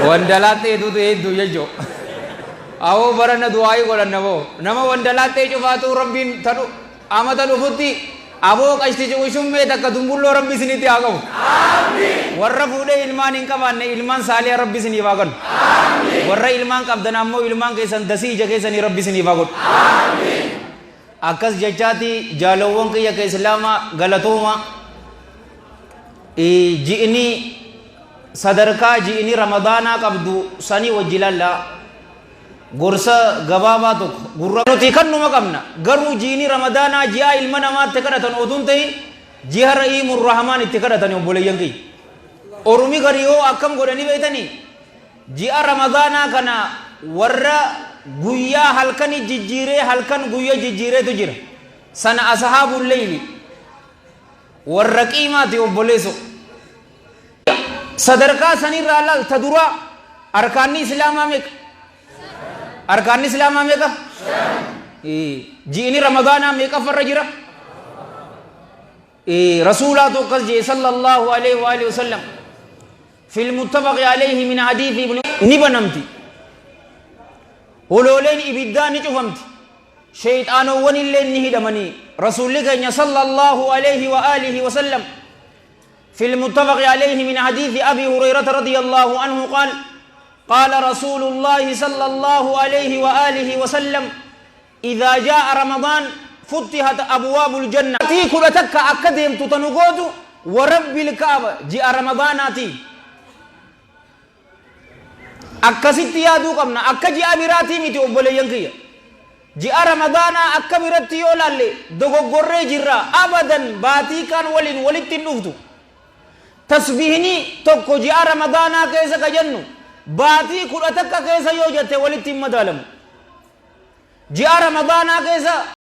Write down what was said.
Wandalaatee tuutu hedduu jechuudha. Awoo barana du'aayii godhanna boo nama wandalaatee cufaatu rabbiin tanu amata dhufutti aboo qashti shummee takka dumbulloo rabbi isinitti haa qabu. Warra fuudhee ilmaan hin qabaanne ilmaan saaliyaa rabbi isiniif haa kennu. Warra ilmaan qabdan ammoo ilmaan keessan dasii ija keessanii rabbi isiniif haa godhu. Akkas jechaati jaalawwan kiyya ka islaamaa galatooma ji'ini sadarkaa ji'ini ramadaanaa qabdu sanii wajji lallaa gorsa gabaabaa tokko gurra nuti kannuma qabna garuu ji'ini ramadaanaa ji'a ilma namaatti kadhatan oduun ta'in ji'a ra'iimur rahmaan itti kadhatan obboleeyyan kiyya ormi gari yoo akkam godhanii beeytanii ji'a ramadaanaa kana warra guyyaa halkani jijjiiree halkan guyya jijjiireetu jira sana ashaabul layli warra qiimaati obboleeso sadarkaa sanirraa laal ta dura arkaanni islaamaa meeqa arkaanni islaamaa meeqa ji'ini ramadaanaa meeqa farra jira rasuulaatu akkas jee sallallahu alaihi wa alihi wasallam fil muttafaqi alayhi min hadithi ibn ni banamti ولولين إبدان جفمت شيطان ونلين نهدمني رسول الله صلى الله عليه وآله وسلم في المتفق عليه من حديث أبي هريرة رضي الله عنه قال قال رسول الله صلى الله عليه وآله وسلم إذا جاء رمضان فتحت أبواب الجنة تي كل تك أكدهم تتنقود ورب الكعبة جاء رمضان أتي akkasitti yaaduu qabna akka ji'a biraatii miti obboleeyyan kiyya ji'a ramadaanaa akka biratti yoo laalle dogoggorree jirra abadan baatii kaan waliin walitti hin dhuftu tasbiihni tokko ji'a ramadaanaa keessa ka jennu baatii 11 keessa yoo jette walitti hin madaalamu ji'a ramadaanaa keessa